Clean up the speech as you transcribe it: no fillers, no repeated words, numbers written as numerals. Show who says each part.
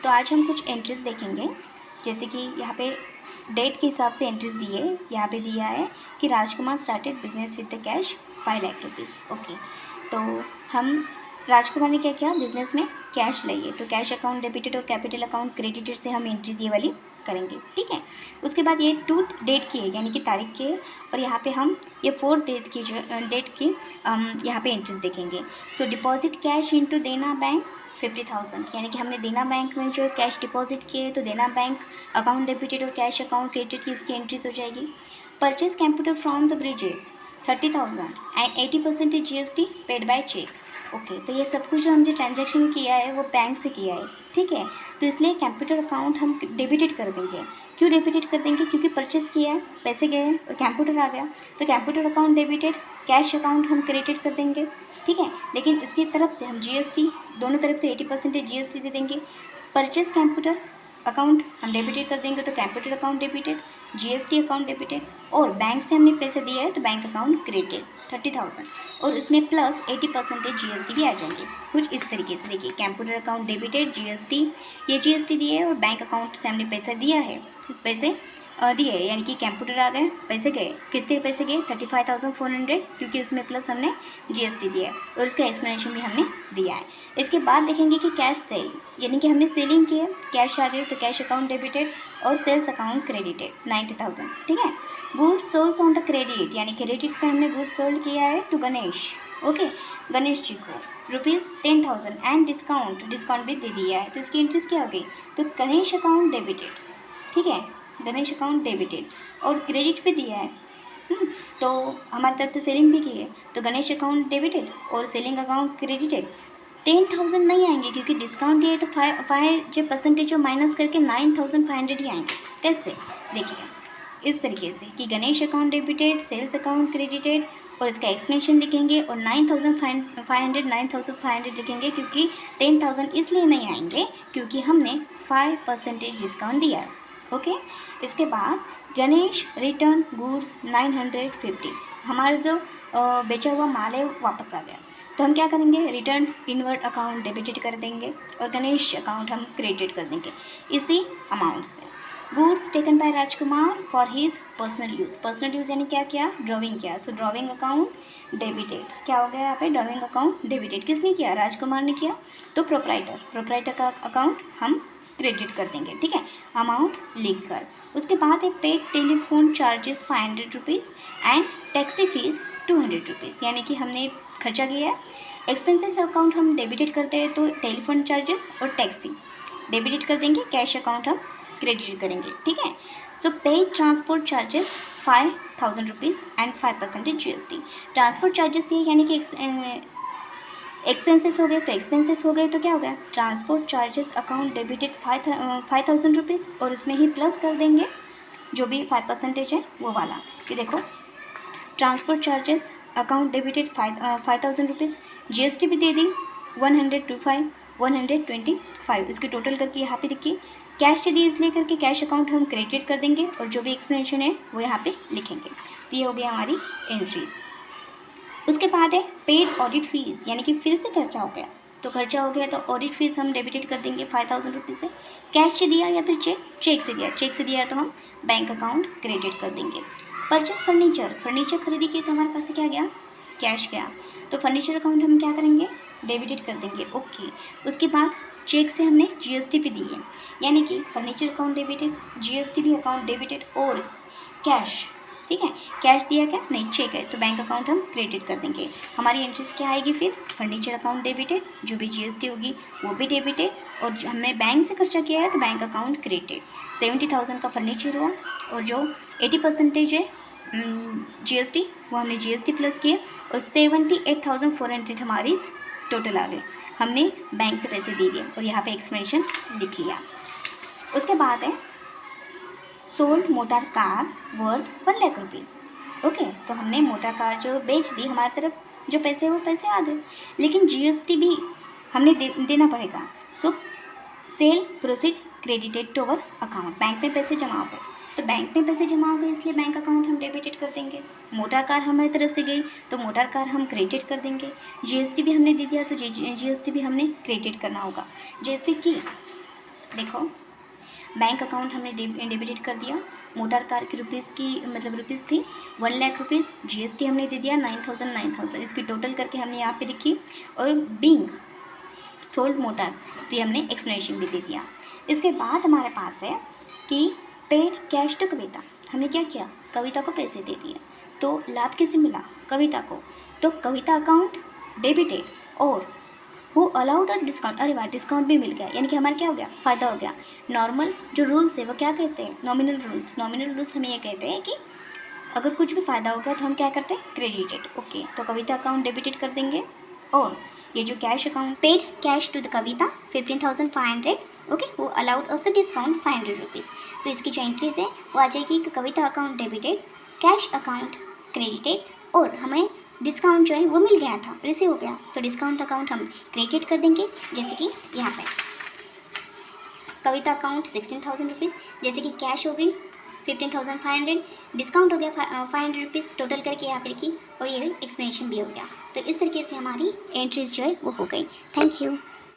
Speaker 1: तो आज हम कुछ एंट्रीज देखेंगे, जैसे कि यहाँ पे डेट के हिसाब से एंट्रीज दी है। यहाँ पे दिया है कि Rajkumar started business with the cash 5 lakh rupees. Okay, तो हम राजकुमार ने क्या किया, बिजनेस में कैश लिए, तो कैश अकाउंट डेबिटेड और कैपिटल अकाउंट क्रेडिटेड से हम एंट्रीज ये वाली करेंगे। ठीक है, उसके बाद ये 2 डेट की है, यानी कि तारीख की है, और यहाँ पे हम ये 4 डेट की जो डेट की यहाँ पे एंट्रीज देखेंगे। सो डिपॉजिट कैश इनटू देना बैंक 50,000, यानी कि हमने देना बैंक में जो कैश डिपॉजिट किए, तो देना बैंक अकाउंट डेबिटेड और कैश अकाउंट क्रेडिट की इसकी एंट्रीज हो जाएगी। Purchase computer from the Bridges 30,000 and 80% GST paid by cheque. Okay, तो ये सब कुछ जो हमने ट्रांजैक्शन किया है वो बैंक से किया है। ठीक है, तो इसलिए कंप्यूटर अकाउंट हम डेबिटेड कर देंगे। क्यों डेबिटेड कर देंगे, क्योंकि परचेस किया है, पैसे गए और कंप्यूटर आ गया, तो computer account debited, cash account हम क्रेडिट कर देंगे। ठीक है, लेकिन इसकी तरफ से हम GST दोनों तरफ से 80% GST दे देंगे। परचेस कंप्यूटर अकाउंट हम डेबिटेड कर देंगे, तो computer account debited, GST account debited, और बैंक से हमने पैसे दिया है तो बैंक अकाउंट क्रेडिटेड 30,000, और उसमें प्लस 80% GST भी आ जाएंगे। कुछ इस तरीके से देखिए, कंप्यूटर अकाउंट डेबिटेड, GST, ये GST दिए है और बैंक अकाउंट से हमने पैसा दिया है, पैसे दिए, यानी कि कंप्यूटर आ गए, पैसे गए, कितने पैसे गए 35,400, क्योंकि इसमें प्लस हमने GST दिया है और इसका एक्सप्लेनेशन भी हमने दिया है। इसके बाद देखेंगे कि कैश सेल, यानी कि हमने सेलिंग की है, कैश आ गए, तो कैश अकाउंट डेबिटेड और सेल्स अकाउंट क्रेडिटेड 90,000। ठीक है, goods sold on the credit, यानी क्रेडिट पे हमने गुड्स सोल्ड किया है टू गणेश। ओके, गणेश जी को ₹10,000 एंड डिस्काउंट भी दे दिया है, तो इसकी एंट्रीज क्या हो गई, तो गणेश अकाउंट डेबिटेड। ठीक है, गणेश अकाउंट डेबिटेड और क्रेडिट पे दिया है। तो हमारी तरफ से सेलिंग भी की है, तो गणेश अकाउंट डेबिटेड और सेलिंग अकाउंट क्रेडिटेड। 10,000 नहीं आएंगे क्योंकि डिस्काउंट दिया है, तो 5 जो परसेंटेज माइनस करके 9,500 ही आएंगे। कैसे, देखिए इस तरीके से कि Ganesh account debited, sales account credited, और इसका एक्सप्लेनेशन लिखेंगे, और 9,500 लिखेंगे, क्योंकि 10,000 इसलिए नहीं आएंगे क्योंकि हमने 5% डिस्काउंट दिया है। ओके, इसके बाद गणेश रिटर्न गुड्स 950, हमारा जो बेचा हुआ माल है वापस आ गया, तो हम क्या करेंगे, रिटर्न इनवर्ड अकाउंट डेबिटेड कर देंगे और गणेश अकाउंट हम क्रेडिट कर देंगे इसी अमाउंट से। Goods taken by Rajkumar for his personal use यानी क्या किया, ड्राइंग किया, सो ड्राइंग अकाउंट डेबिटेड। क्या हो गया यहाँ पे, ड्राइंग अकाउंट डेबिटेड किसने किया, राजकुमार ने किया, तो प्रोप्राइटर का अकाउंट हम क्रेडिट कर देंगे। ठीक है, अमाउंट लिख कर। उसके बाद है paid telephone charges 500 rupees and taxi fees 200 rupees, यानी कि हमने खर्चा किया है। एक्सपेंसेस अकाउंट हम डेबिटेड करते हैं, तो टेलीफोन चार्जेस और टैक्सी डेबिटेड कर देंगे, कैश अकाउंट हम क्रेडिट करेंगे। ठीक है, so paid transport charges 5,000 rupees and 5% GST। Transport charges दिए, यानी कि एक्सपेंसेस हो गए, तो एक्सपेंसेस हो गए तो क्या हो गया, transport charges account debited 5,000 rupees, और उसमें ही प्लस कर देंगे जो भी 5% है वो वाला। कि देखो, transport charges account debited 5,000 rupees, GST भी दे दी 125, इसकी टोटल करके यहाँ पे देखिए, कैश से दी इसलिए करके कैश अकाउंट हम क्रेडिट कर देंगे, और जो भी एक्सप्लेनेशन है वो यहाँ पे लिखेंगे। तो ये हो गया हमारी एंट्रीज। उसके बाद है पेड ऑडिट फीस, यानी कि फिर से खर्चा हो गया, तो खर्चा हो गया तो ऑडिट फीस हम डेबिटेड कर देंगे 5,000 रुपीज़ से। कैश से दिया या फिर चेक से दिया तो हम बैंक अकाउंट क्रेडिट कर देंगे। परचेस फर्नीचर खरीदी की, तो हमारे पास से क्या गया, कैश गया, तो फर्नीचर अकाउंट हम क्या करेंगे, डेबिटेड कर देंगे। ओके, उसके बाद चेक से हमने GST भी दी है, यानी कि फर्नीचर अकाउंट डेबिटेड, GST भी अकाउंट डेबिटेड और कैश। ठीक है, कैश दिया क्या, नहीं चेक है, तो बैंक अकाउंट हम क्रेडिट कर देंगे। हमारी एंट्रीज क्या आएगी फिर, फर्नीचर अकाउंट डेबिटेड, जो भी GST होगी वो भी डेबिटेड, और जो हमने बैंक से खर्चा किया है तो बैंक अकाउंट क्रेडिट। 70,000 का फर्नीचर हुआ, और जो 80% है GST, वो हमने GST प्लस किया, और 78,400 हमारी टोटल आ गई, हमने बैंक से पैसे दे दिए, और यहाँ पे एक्सप्लेनेशन लिख लिया। उसके बाद है sold motor car worth 1 lakh rupees. Okay, तो हमने मोटर कार जो बेच दी, हमारी तरफ जो पैसे वो पैसे आ गए, लेकिन GST भी हमने देना पड़ेगा। So sale proceed credited to our account, bank में पैसे जमा हो गए, तो बैंक में पैसे जमा हो गए इसलिए बैंक अकाउंट हम डेबिटेड कर देंगे। मोटर कार हमारी तरफ से गई तो मोटर कार हम क्रेडिट कर देंगे। GST भी हमने दे दिया तो GST भी हमने क्रेडिट करना होगा। जैसे कि देखो, बैंक अकाउंट हमने डेबिटेड कर दिया। मोटर कार की रुपीज़ थी 1 लाख रुपीज़। जीएसटी हमने दे दिया 9,000। इसकी टोटल करके हमने यहाँ पे लिखी। और बीइंग सोल्ड मोटर, तो ये हमने एक्सप्लेनेशन भी दे दिया। इसके बाद हमारे पास है कि पेड कैश टू कविता। हमने क्या किया, कविता को पैसे दे दिए। तो लाभ किसे मिला, कविता को। तो कविता अकाउंट डेबिटेड और वो अलाउड और डिस्काउंट, अरे वाह, डिस्काउंट भी मिल गया, यानी कि हमारा क्या हो गया, फ़ायदा हो गया। नॉर्मल जो रूल्स है वो क्या कहते हैं, नॉमिनल रूल्स हमें ये कहते हैं कि अगर कुछ भी फ़ायदा हो गया तो हम क्या करते हैं, क्रेडिटेड। ओके, तो कविता अकाउंट डेबिटेड कर देंगे। और ये जो cash account, paid cash to the Kavita 15,500। Okay, वो अलाउड ऑल्सो डिस्काउंट 500 रुपीज़। तो इसकी जो एंट्रीज है वो आ जाएगी कि Kavita account debited, cash account credited, और हमें डिस्काउंट जो है वो मिल गया था, रिसीव हो गया। तो डिस्काउंट अकाउंट हम क्रेडिट कर देंगे, जैसे कि यहाँ पे कविता अकाउंट 16,000 रुपीज़, जैसे कि कैश हो गई 15,500, डिस्काउंट हो गया 500 रुपीज़, टोटल करके यहाँ पे लिखी, और ये एक्सप्लेनेशन भी हो गया। तो इस तरीके से हमारी एंट्रीज जो है वो हो गई। Thank you.